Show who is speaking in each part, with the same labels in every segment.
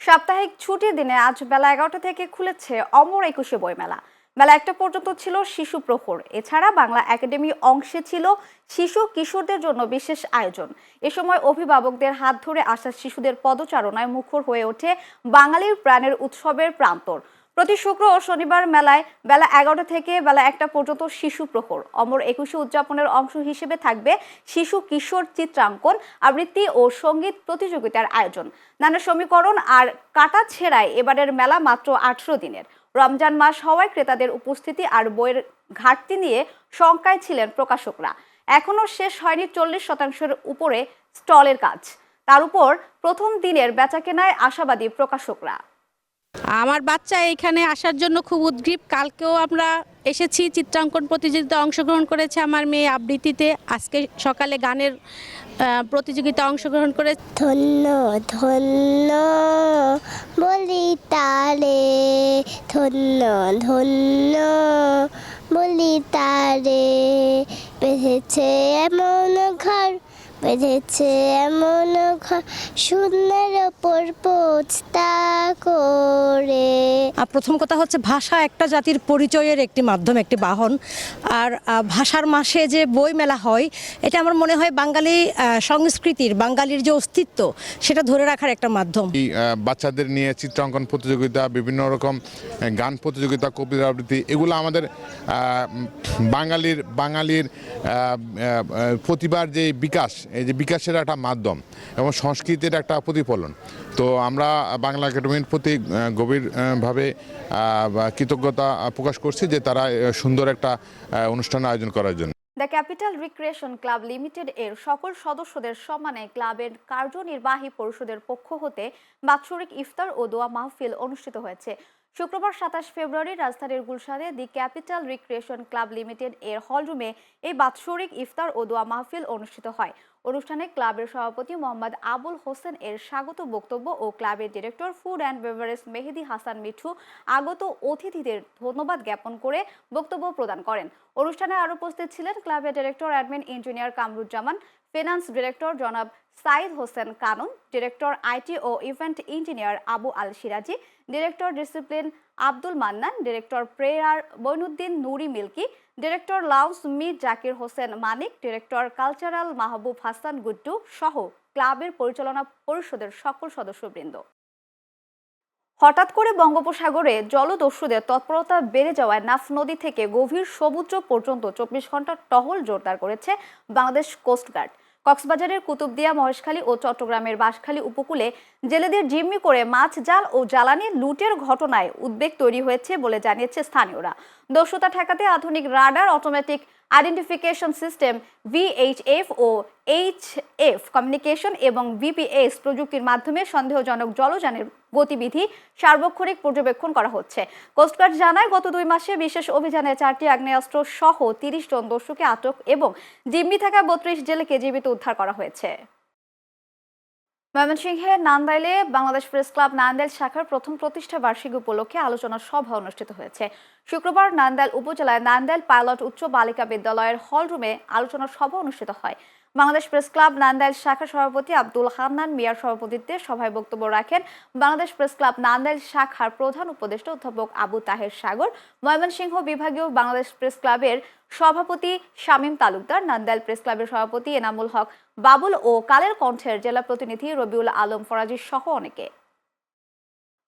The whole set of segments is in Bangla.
Speaker 1: সাপ্তাহিক ছুটির দিনে আজ বেলা 11টা থেকে খুলেছে অমর একুশে বইমেলা। বেলা 1টা পর্যন্ত ছিল শিশু প্রহর। এছাড়া বাংলা একাডেমি অংশে ছিল শিশু কিশোরদের জন্য বিশেষ আয়োজন। এ সময় অভিভাবকদের হাত ধরে আসা শিশুদের পদচারণায় মুখর হয়ে ওঠে বাঙালির প্রাণের উৎসবের প্রান্তর। প্রতি শুক্র ও শনিবার মেলায় বেলা 11টা থেকে বেলা 1টা পর্যন্ত শিশু প্রহর। অমর একুশে উদযাপনের অংশ হিসেবে থাকবে শিশু কিশোর চিত্রাঙ্কন, আবৃত্তি ও সঙ্গীত প্রতিযোগিতার আয়োজন। নানা সমীকরণ আর কাটা ছেঁড়ায় এবারের মেলা মাত্র 18 দিনের। রমজান মাস হওয়ায় ক্রেতাদের উপস্থিতি আর বইয়ের ঘাটতি নিয়ে শঙ্কায় ছিলেন প্রকাশকরা। এখনও শেষ হয়নি 40% উপরে স্টলের কাজ। তার উপর প্রথম দিনের বেচাকেনায় আশাবাদী প্রকাশকরা।
Speaker 2: আমার বাচ্চা এখানে আসার জন্য খুব উদ্গ্রীব। কালকেও আমরা এসেছি, চিত্রাঙ্কন প্রতিযোগিতায় অংশগ্রহণ করেছে আমার মেয়ে, আবৃত্তিতে। আজকে সকালে গানের প্রতিযোগিতায় অংশগ্রহণ করে।
Speaker 3: ধন্য ধন্য বলি তারে, ধন্য ধন্য বলি তারে, বেঁধেছে এমন ঘর, বেঁধেছে এমন ঘর, শূন্যের ওপর পোছতা করে।
Speaker 4: প্রথম কথা হচ্ছে ভাষা একটা জাতির পরিচয়ের একটি মাধ্যম, একটি বাহন। আর ভাষার মাসে যে বই মেলা হয়, এটা আমার মনে হয় বাঙালি সংস্কৃতির, বাঙালির যে অস্তিত্ব, সেটা ধরে রাখার একটা মাধ্যম।
Speaker 5: বাচ্চাদের নিয়ে চিত্রাঙ্কন প্রতিযোগিতা, বিভিন্ন রকম গান প্রতিযোগিতা, কবিতা আবৃত্তি, এগুলো আমাদের বাঙালির প্রতিভার যে বিকাশ, এই যে বিকাশের একটা মাধ্যম এবং সংস্কৃতির একটা প্রতিফলন। তো আমরা বাংলা একাডেমির প্রতি গভীরভাবে কৃতজ্ঞতা প্রকাশ করছি যে তারা সুন্দর একটা অনুষ্ঠান আয়োজন করার জন্য।
Speaker 1: The capital recreation club limited এর সকল সদস্যদের সম্মানে ক্লাবের কার্যনির্বাহী পরিষদের পক্ষ হতে বাৎসরিক ইফতার ও দোয়া মাহফিল অনুষ্ঠিত হয়েছে। শুক্রবার 27 ফেব্রুয়ারি রাজধানীর গুলশানে দি ক্যাপিটাল রিক্রিয়েশন ক্লাব লিমিটেড এর হলরুমে এই বাৎসরিক ইফতার ও দোয়া মাহফিল অনুষ্ঠিত হয়। অনুষ্ঠানে ক্লাবের সভাপতি মোহাম্মদ আবুল হোসেন এর স্বাগত বক্তব্য ও ক্লাবের director food and beverage Mehedi Hasan Mithu আগত অতিথিদের ধন্যবাদ জ্ঞাপন করে বক্তব্য প্রদান করেন। অনুষ্ঠানে আরও উপস্থিত ছিলেন ক্লাবের director admin engineer Kamruzzaman, finance director জনাব সাইদ হোসেন কানুন, ডিরেক্টর আইটি ও event engineer Abu Al Siraji, director discipline Abdul Mannan, director prayer Boinuddin Nuri Milki, director লাউস মীর জাকির হোসেন মানিক, ডিরেক্টর কালচারাল মাহবুব হাসান গুড্ডু সহ ক্লাবের পরিচালনা পরিষদের সকল সদস্যবৃন্দ। হঠাৎ করে বঙ্গোপসাগরে জলদস্যুদের তৎপরতা বেড়ে যাওয়ায় নাফ নদী থেকে গভীর সমুদ্র পর্যন্ত 24 ঘন্টা টহল জোরদার করেছে বাংলাদেশ কোস্টগার্ড। কক্সবাজারের কুতুবদিয়া, মহেশখালী ও চট্টগ্রামের বাঁশখালী উপকূলে জেলেদের জিম্মি করে মাছ, জাল ও জ্বালানি লুটের ঘটনায় উদ্বেগ তৈরি হয়েছে বলে জানিয়েছে স্থানীয়রা। দস্যুতা ঠেকাতে আধুনিক radar, automatic identification system VHF ও HF কমিউনিকেশন এবং VPS প্রযুক্তির মাধ্যমে সন্দেহজনক জলযানের গতিবিধি সার্বক্ষণিক পর্যবেক্ষণ করা হচ্ছে। কোস্টগার্ড জানায়, গত 2 মাসে বিশেষ অভিযানে 4টি আগ্নেয়াস্ত্র সহ 30 জন দস্যুকে আটক এবং জিম্মি থাকা 32 জেলেকে জীবিত উদ্ধার করা হয়েছে। ময়মনসিংহের নান্দাইলে বাংলাদেশ প্রেস ক্লাব নান্দাইল শাখার প্রথম প্রতিষ্ঠা বার্ষিকী উপলক্ষে আলোচনা সভা অনুষ্ঠিত হয়েছে। শুক্রবার নান্দাইল উপজেলায় নান্দাইল পাইলট উচ্চ বালিকা বিদ্যালয়ের হলরুমে আলোচনা সভা অনুষ্ঠিত হয়। বাংলাদেশ প্রেস ক্লাব নান্দাইল শাখার সভাপতি আব্দুল হান্নান মিয়ার সভাপতিত্বে সভায় বক্তব্য রাখেন বাংলাদেশ প্রেস ক্লাব নান্দাইল শাখার প্রধান উপদেষ্টা অধ্যাপক আবু তাহের সাগর, ময়মনসিংহ বিভাগীয় বাংলাদেশ প্রেস ক্লাবের সভাপতি শামীম তালুকদার, নান্দাইল প্রেস ক্লাবের সভাপতি এনামুল হক বাবুল ও কালের কণ্ঠের জেলা প্রতিনিধি রবিউল আলম ফরাজি সহ অনেকে।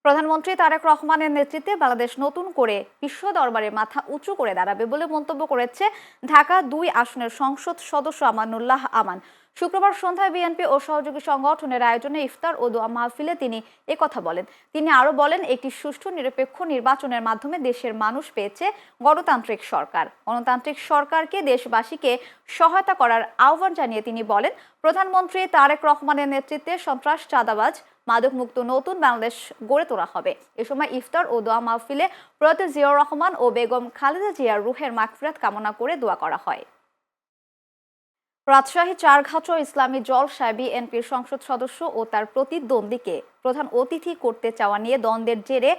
Speaker 1: প্রধানমন্ত্রী তারেক রহমানের নেতৃত্বে বাংলাদেশ নতুন করে বিশ্ব দরবারে মাথা উঁচু করে দাঁড়াবে বলে মন্তব্য করেছে ঢাকা 2 আসনের সংসদ সদস্য আমানুল্লাহ আমান। শুক্রবার সন্ধ্যায় বিএনপি ও সহযোগী সংগঠনের আয়োজনে ইফতার ও দোয়া মাহফিলে তিনি একথা বলেন। তিনি আরও বলেন, একটি সুষ্ঠু নিরপেক্ষ নির্বাচনের মাধ্যমে দেশের মানুষ পেয়েছে গণতান্ত্রিক সরকার। গণতান্ত্রিক সরকারকে দেশবাসীকে সহায়তা করার আহ্বান জানিয়ে তিনি বলেন, প্রধানমন্ত্রী তারেক রহমানের নেতৃত্বে সন্ত্রাস, চাঁদাবাজ, মাদকমুক্ত নতুন বাংলাদেশ গড়ে তোলা হবে। এ সময় ইফতার ও দোয়া মাহফিলে প্রয়াত জিয়াউর রহমান ও বেগম খালেদা জিয়ার রুহের মাগফিরাত কামনা করে দোয়া করা হয়। রাজশাহী চারঘাট ইসলামী জলসায় বিএনপির সংসদ সদস্য ও তার প্রতিদ্বন্দ্বীকে প্রধান অতিথি করতে চাওয়া নিয়ে দ্বন্দ্বের জেরে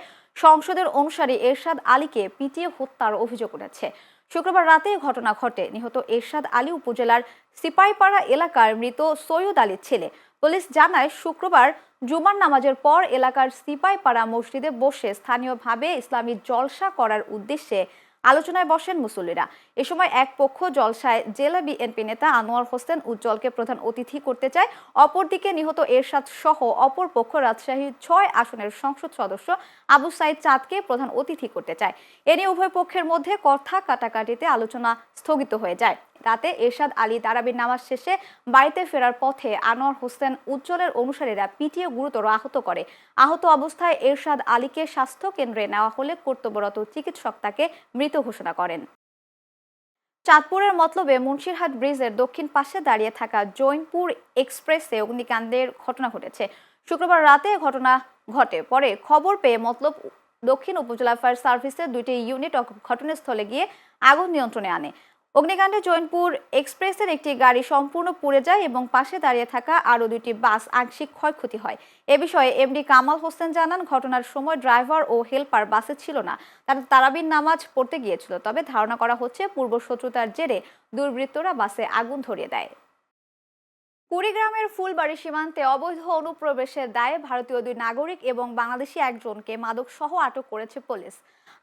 Speaker 1: সংসদের অনুসারী এরশাদ আলীকে পিটিয়ে হত্যার অভিযোগ উঠেছে। শুক্রবার রাতে এই ঘটনা ঘটে। নিহত এরশাদ আলী উপজেলার সিপাইপাড়া এলাকার মৃত সৈয়দ আলীর ছেলে। পুলিশ জানায়, শুক্রবার জুমার নামাজের পর এলাকার সিপাইপাড়া মসজিদে বসে স্থানীয়ভাবে ইসলামী জলসা করার উদ্দেশ্যে আলোচনায় বসেন মুসল্লিরা। এ সময় এক পক্ষ জলসায় জেলা বিএনপি নেতা আনোয়ার হোসেন উজ্জ্বলকে প্রধান অতিথি করতে চায়। অপরদিকে নিহত এরশাদ সহ অপর পক্ষ রাজশাহী ৬ আসনের সংসদ সদস্য আবু সাইদ চাঁদকে প্রধান অতিথি করতে চায়। এ নিয়ে উভয় পক্ষের মধ্যে কথা কাটাকাটিতে আলোচনা স্থগিত হয়ে যায়। রাতে এরশাদ আলী তারাবির নামাজ শেষে বাড়িতে ফেরার পথে আনোয়ার হোসেন উজ্জ্বলের অনুসারীরা পিটিয়ে গুরুতর আহত করে। আহত অবস্থায় এরশাদ আলীকে স্বাস্থ্য কেন্দ্রে নেওয়া হলে কর্তব্যরত চিকিৎসক তাকে মৃত ঘোষণা করেন। চাঁদপুরের মতলবে মুন্সিরহাট ব্রিজের দক্ষিণ পাশে দাঁড়িয়ে থাকা জৈনপুর এক্সপ্রেসে অগ্নিকাণ্ডের ঘটনা ঘটেছে। শুক্রবার রাতে ঘটনা ঘটে। পরে খবর পেয়ে মতলব দক্ষিণ উপজেলা ফায়ার সার্ভিসের 2টি ইউনিট ঘটনাস্থলে গিয়ে আগুন নিয়ন্ত্রণে আনে। অগ্নিকাণ্ডে জৈনপুর এক্সপ্রেসের একটি গাড়ি সম্পূর্ণ পুড়ে যায় এবং পাশে দাঁড়িয়ে থাকা আরও 2টি বাস আংশিক ক্ষয়ক্ষতি হয়। এ বিষয়ে এমডি কামাল হোসেন জানান, ঘটনার সময় ড্রাইভার ও হেলপার বাসে ছিল না। তারা তারাবির নামাজ পড়তে গিয়েছিল। তবে ধারণা করা হচ্ছে পূর্ব শত্রুতার জেরে দুর্বৃত্তরা বাসে আগুন ধরিয়ে দেয়। কুড়িগ্রামের ফুলবাড়ি সীমান্তে অবৈধ অনুপ্রবেশের দায়ে ভারতীয় 2 নাগরিক এবং বাংলাদেশি একজনকে মাদকসহ আটক করেছে পুলিশ।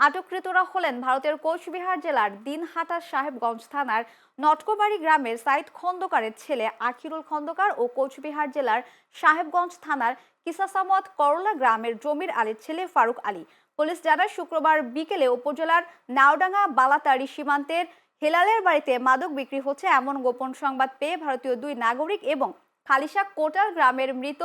Speaker 1: আটককৃতরা হলেন ভারতের কোচবিহার জেলার দিনহাটা সাহেবগঞ্জ থানার নটকোবাড়ি গ্রামের সাইদ খন্দকারের ছেলে আখিরুল খন্দকার ও কোচবিহার জেলার সাহেবগঞ্জ থানার কিসাসামত করলা গ্রামের জমির আলীর ছেলে ফারুক আলী। পুলিশ জানায়, শুক্রবার বিকেলে উপজেলার নাওডাঙ্গা বালাতাড়ি সীমান্তের হেলালের বাড়িতে মাদক বিক্রি হচ্ছে এমন গোপন সংবাদ পেয়ে ভারতীয় 2 নাগরিক এবং খালিশা কোটাল গ্রামের মৃত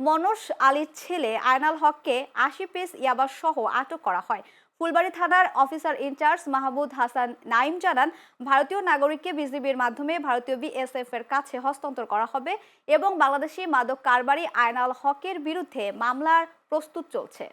Speaker 1: মনোজ আলীর ছেলে আয়নাল হককে 80 পিস ইয়াবা সহ আটক করা হয়। ফুলবাড়ি থানার অফিসার ইনচার্জ মাহমুদ হাসান নাইম জানান, ভারতীয় নাগরিককে বিজিবির মাধ্যমে ভারতীয় বিএসএফ এর কাছে হস্তান্তর করা হবে এবং বাংলাদেশি মাদক কারবারি আয়নাল হকের বিরুদ্ধে মামলার প্রস্তুত চলছে।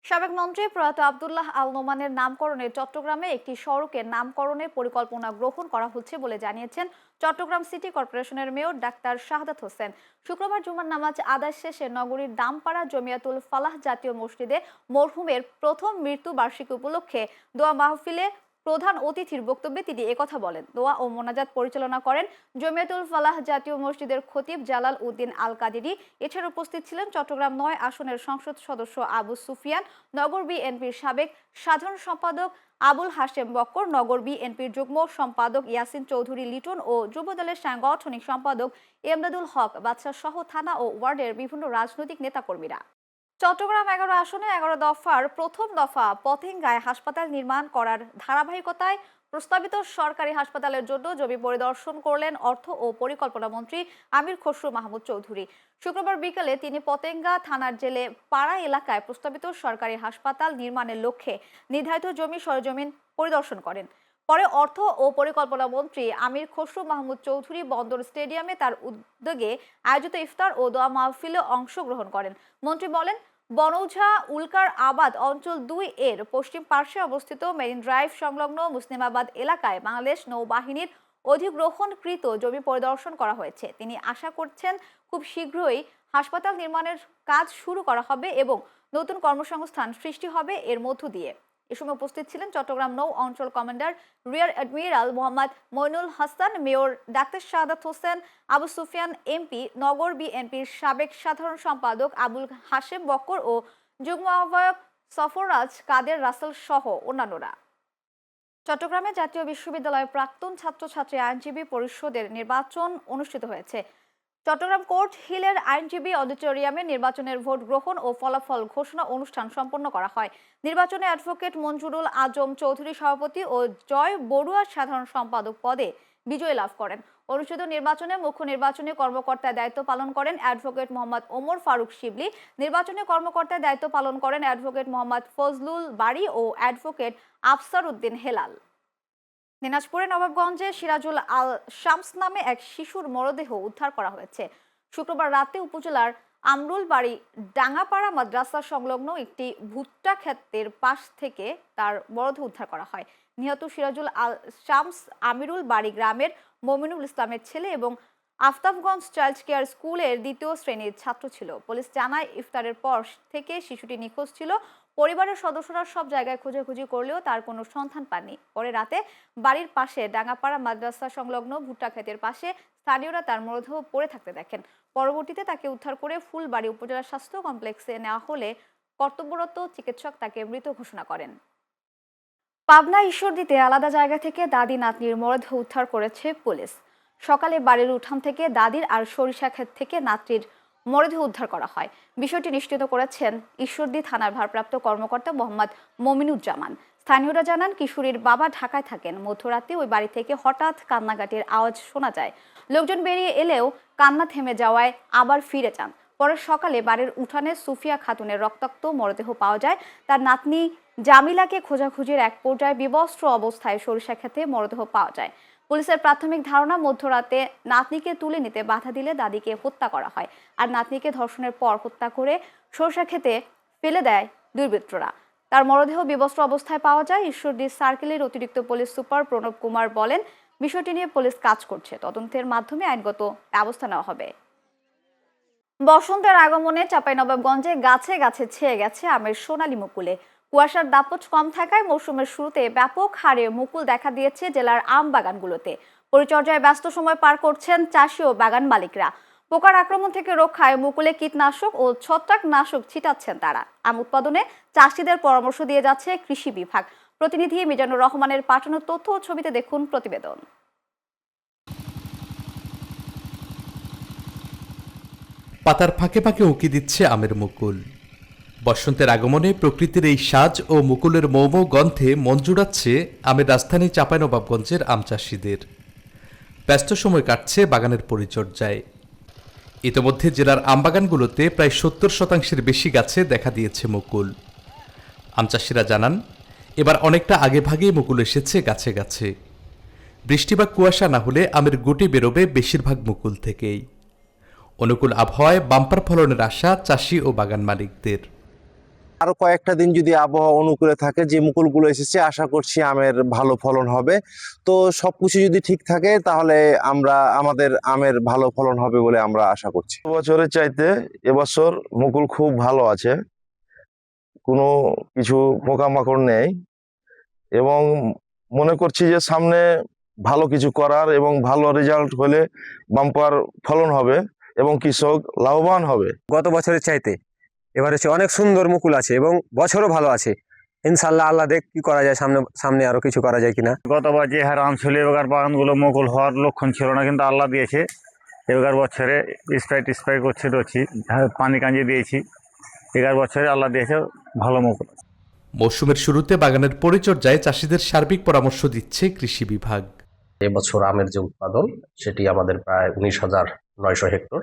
Speaker 1: সাবেক মন্ত্রী প্রয়াত আব্দুল্লাহ আল নোমানের নামকরণে চট্টগ্রামে একটি সড়কের নামকরণের পরিকল্পনা গ্রহণ করা হচ্ছে বলে জানিয়েছেন চট্টগ্রাম সিটি কর্পোরেশনের মেয়র ডাক্তার শাহাদাত হোসেন। শুক্রবার জুমার নামাজ আদায় শেষে নগরীর দামপাড়া জমিয়াতুল ফালাহ জাতীয় মসজিদে মরহুমের প্রথম মৃত্যু বার্ষিকী উপলক্ষে দোয়া মাহফিলে প্রধান অতিথির বক্তব্যে তিনি একথা বলেন। দোয়া ও মোনাজাত পরিচালনা করেন জমিয়াতুল ফালাহ জাতীয় মসজিদের খতিব জালাল উদ্দিন আল কাদিরি। এছাড়া উপস্থিত ছিলেন চট্টগ্রাম 9 আসনের সংসদ সদস্য আবু সুফিয়ান, নগর বিএনপির সাবেক সাধারণ সম্পাদক আবুল হাশেম বক্কর, নগর বিএনপির যুগ্ম সম্পাদক ইয়াসিন চৌধুরী লিটন ও যুবদলের সাংগঠনিক সম্পাদক এমদাদুল হক বাদশা সহ থানা ও ওয়ার্ডের বিভিন্ন রাজনৈতিক নেতাকর্মীরা। চট্টগ্রাম 11 আসনে 11 দফার প্রথম দফা পতেঙ্গায় হাসপাতাল নির্মাণ করার ধারাবাহিকতায় প্রস্তাবিত সরকারি হাসপাতালের জন্য জমি পরিদর্শন করলেন অর্থ ও পরিকল্পনা মন্ত্রী আমির খসরু মাহমুদ চৌধুরী। শুক্রবার বিকেলে তিনি পতেঙ্গা থানার জেলে পাড়া এলাকায় প্রস্তাবিত সরকারি হাসপাতাল নির্মাণের লক্ষ্যে নির্ধারিত জমি সরজমিন পরিদর্শন করেন। পরে অর্থ ও পরিকল্পনা মন্ত্রী আমির খসরু মাহমুদ চৌধুরী বন্দর স্টেডিয়ামে তার উদ্যোগে আয়োজিত ইফতার ও দোয়া মাহফিলে অংশগ্রহণ করেন। মন্ত্রী বলেন, বনৌঝা উল্কার আবাদ অঞ্চল 2 এর পশ্চিম পার্শ্বে অবস্থিত মেরিন ড্রাইভ সংলগ্ন মুসলিমাবাদ এলাকায় বাংলাদেশ নৌবাহিনীর অধিগ্রহণকৃত জমি পরিদর্শন করা হয়েছে। তিনি আশা করছেন খুব শীঘ্রই হাসপাতাল নির্মাণের কাজ শুরু করা হবে এবং নতুন কর্মসংস্থান সৃষ্টি হবে এর মধ্য দিয়ে। এ সময় উপস্থিত ছিলেন চট্টগ্রাম নৌ অঞ্চল commander rear admiral Mohammad Moinul Hasan, mayor ডাক্তার শাহাদাত হোসেন, আবু সুফিয়ান এমপি, নগর বিএনপির সাবেক সাধারণ সম্পাদক আবুল হাশেম বক্কর ও যুগ্ম আহ্বায়ক সফররাজ কাদের রাসেল সহ অন্যান্যরা। চট্টগ্রামে জাতীয় বিশ্ববিদ্যালয়ের প্রাক্তন ছাত্রছাত্রী আইনজীবী পরিষদের নির্বাচন অনুষ্ঠিত হয়েছে। চট্টগ্রাম কোর্ট হিলের আইনজীবী অডিটোরিয়ামে নির্বাচনের ভোট গ্রহণ ও ফলাফল ঘোষণা অনুষ্ঠান সম্পন্ন করা হয়। নির্বাচনে অ্যাডভোকেট মঞ্জুরুল আজম চৌধুরী সভাপতি ও জয় বড়ুয়া সাধারণ সম্পাদক পদে বিজয় লাভ করেন। অনুষ্ঠিত নির্বাচনে মুখ্য নির্বাচনী কর্মকর্তার দায়িত্ব পালন করেন অ্যাডভোকেট মোহাম্মদ ওমর ফারুক শিবলি। নির্বাচনী কর্মকর্তার দায়িত্ব পালন করেন অ্যাডভোকেট মোহাম্মদ ফজলুল বাড়ি ও অ্যাডভোকেট আফসার উদ্দিন হেলাল। দিনাজপুরের নবাবগঞ্জে সিরাজুল আল শামস নামে এক শিশুর মরদেহ উদ্ধার করা হয়েছে। শুক্রবার রাতে উপজেলার আমরুল বাড়ি ডাঙ্গাপাড়া মাদ্রাসা সংলগ্ন একটি ভুট্টা ক্ষেতের পাশ থেকে তার মরদেহ উদ্ধার করা হয়। নিহত সিরাজুল আল শামস আমিরুল বাড়ি গ্রামের মমিনুল ইসলামের ছেলে এবং আফতাবগঞ্জ চাইল্ড কেয়ার স্কুলের 2য় শ্রেণীর ছাত্র ছিল। পুলিশ জানায় ইফতারের পর থেকে শিশুটি নিখোঁজ ছিল। পরিবারের সদস্যরা সব জায়গায় খোঁজাখুঁজি করলেও তার কোনো সন্ধান পাননি। পরে রাতে বাড়ির পাশে ডাঙ্গাপাড়া মাদ্রাসা সংলগ্ন ভুট্টা ক্ষেতের পাশে স্থানীয়রা তার মরদেহ পড়ে থাকতে দেখেন। পরবর্তীতে তাকে উদ্ধার করে ফুলবাড়ী উপজেলা স্বাস্থ্য কমপ্লেক্সে নেওয়া হলে কর্তব্যরত চিকিৎসক তাকে মৃত ঘোষণা করেন। পাবনা ঈশ্বরদীতে আলাদা জায়গা থেকে দাদি নাতনির মরদেহ উদ্ধার করেছে পুলিশ। সকালে বাড়ির উঠান থেকে দাদির আর সরিষা ক্ষেত থেকে নাতনির মরদেহ উদ্ধার করা হয়। বিষয়টি নিশ্চিত করেছেন ঈশ্বরদী থানার ভারপ্রাপ্ত কর্মকর্তা মোহাম্মদ মমিনুজ্জামান। স্থানীয়রা জানান, কিশোরীর বাবা ঢাকায় থাকেন। মধ্যরাতে ওই বাড়ি থেকে হঠাৎ কান্নাকাটির আওয়াজ শোনা যায়। লোকজন বেরিয়ে এলেও কান্না থেমে যাওয়ায় আবার ফিরে যান। পরে সকালে বাড়ির উঠানে সুফিয়া খাতুনের রক্তাক্ত মরদেহ পাওয়া যায়। তার নাতনি জামিলাকে খোঁজাখুঁজির এক পর্যায়ে বিবস্ত্র অবস্থায় সরিষা ক্ষেতে মরদেহ পাওয়া যায়। পুলিশের প্রাথমিক ধারণা, মধ্যরাতে নাতনিকে তুলে নিতে বাধা দিলে দাদিকে হত্যা করা হয়, আর নাতনিকে ধর্ষণের পর হত্যা করে সরিষা ক্ষেতে ফেলে দেয় দুর্বৃত্তরা। তার মরদেহ বিবস্ত্র অবস্থায় পাওয়া যায়। ঈশ্বরদী সার্কেলের অতিরিক্ত পুলিশ সুপার প্রণব কুমার বলেন, বিষয়টি নিয়ে পুলিশ কাজ করছে। তদন্তের মাধ্যমে আইনগত ব্যবস্থা নেওয়া হবে। বসন্তের আগমনে চাঁপাইনবাবগঞ্জে গাছে গাছে ছেয়ে গেছে আমের সোনালী মুকুলে। কুয়াশার দাপট কম থাকায় মৌসুমের শুরুতে ব্যাপক হারে মুকুল দেখা দিয়েছে জেলার আম বাগানগুলোতে। পরিচর্যায় ব্যস্ত সময় পার করছেন চাষি ও বাগান মালিকরা। পোকার আক্রমণ থেকে রক্ষায় মুকুলে কীটনাশক ও ছত্রাকনাশক ছিটাচ্ছেন তারা। আম উৎপাদনে চাষিদের পরামর্শ দিয়ে যাচ্ছে কৃষি বিভাগ। প্রতিনিধি মিজানুর রহমানের পাঠানো তথ্য ও ছবিতে দেখুন প্রতিবেদন।
Speaker 6: পাতার ফাঁকে ফাঁকে উঁকি দিচ্ছে আমের মুকুল। বসন্তের আগমনে প্রকৃতির এই সাজ ও মুকুলের মৌমৌ গন্ধে মন জুড়াচ্ছে আমের রাজধানী চাঁপাইনবাবগঞ্জের আম চাষিদের। ব্যস্ত সময় কাটছে বাগানের পরিচর্যায়। ইতোমধ্যে জেলার আমবাগানগুলোতে প্রায় 70% বেশি গাছে দেখা দিয়েছে মুকুল। আম চাষিরা জানান, এবার অনেকটা আগে ভাগেই মুকুল এসেছে গাছে গাছে। বৃষ্টি বা কুয়াশা না হলে আমের গুটি বেরোবে বেশিরভাগ মুকুল থেকেই। অনুকূল আবহাওয়ায় বাম্পার ফলনের আশা চাষি ও বাগান মালিকদের।
Speaker 7: আরো কয়েকটা দিন যদি আবহাওয়া অনুকূলে থাকে, যে মুকুলগুলো এসেছে আশা করছি আমের ভালো ফলন হবে। তো সবকিছু যদি ঠিক থাকে তাহলে আমাদের আমের ভালো ফলন হবে বলে আমরা আশা করছি।
Speaker 8: বছরের চাইতে এবছর মুকুল খুব ভালো আছে, কোনো কিছু পোকামাকড় নেই এবং মনে করছি যে সামনে ভালো কিছু করার এবং ভালো রেজাল্ট হলে বাম্পার ফলন হবে এবং কৃষক লাভবান হবে।
Speaker 9: গত বছরের চাইতে এবার হচ্ছে অনেক সুন্দর মুকুল আছে এবং বছরও ভালো আছে। ইনশাল্লাহ আল্লাহ দেখ কি করা যায়, সামনে আরো কিছু করা যায় কিনা।
Speaker 10: গতবার যে হারে আম ছিল এবার বাগানগুলো মুকুল হওয়ার লক্ষণ ছিল না, কিন্তু আল্লাহ দিয়েছে। এবার বছরে স্প্রাইট করছি পানি কাঞ্জি দিয়েছি। এবার বছরে আল্লাহ দিয়েছে ভালো মুকুল।
Speaker 6: মৌসুমের শুরুতে বাগানের পরিচর্যায় চাষিদের সার্বিক পরামর্শ দিচ্ছে কৃষি বিভাগ।
Speaker 11: এবছর আমের যে উৎপাদন সেটি আমাদের প্রায় 19,900 হেক্টর।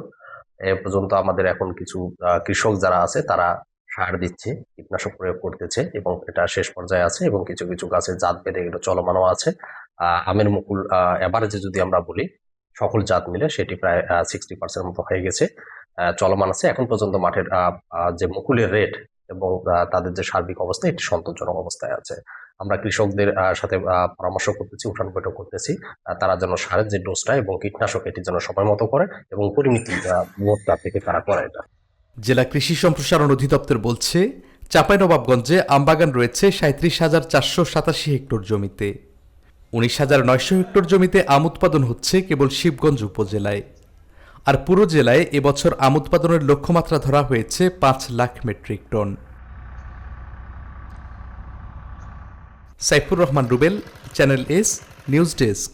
Speaker 11: এ পর্যন্ত আমাদের এখন কিছু কৃষক যারা আছে তারা সার দিচ্ছে, কীটনাশক প্রয়োগ করতেছে এবং এটা শেষ পর্যায়ে আছে এবং কিছু কিছু গাছের জাত বেঁধে এগুলো চলমানও আছে। আমের মুকুল এভারেজে যদি আমরা বলি সকল জাত মিলে সেটি প্রায় 60% মতো হয়ে গেছে, চলমান আছে। এখন পর্যন্ত মাঠের যে মুকুলের রেট এবং তাদের যে সার্বিক অবস্থা এটি সন্তোষজনক অবস্থায় আছে। আমরা কৃষকদের সাথে পরামর্শ করতেছি, উঠান বৈঠক করতেছি, তারা যেন সারের যে ডোজটা এবং কীটনাশক এটি যেন সময় মতো করে এবং পরিমিতি মোটটা থেকে তারা করে এটা।
Speaker 6: জেলা কৃষি সম্প্রসারণ অধিদপ্তর বলছে, চাঁপাইনবাবগঞ্জে আমবাগান রয়েছে 37,487 হেক্টর জমিতে। 19,900 হেক্টর জমিতে আম উৎপাদন হচ্ছে কেবল শিবগঞ্জ উপজেলায়। আর পুরো জেলায় এবছর আম উৎপাদনের লক্ষ্যমাত্রা ধরা হয়েছে 5 lakh metric ton. Saifur Rahman Rubel, channel S news desk.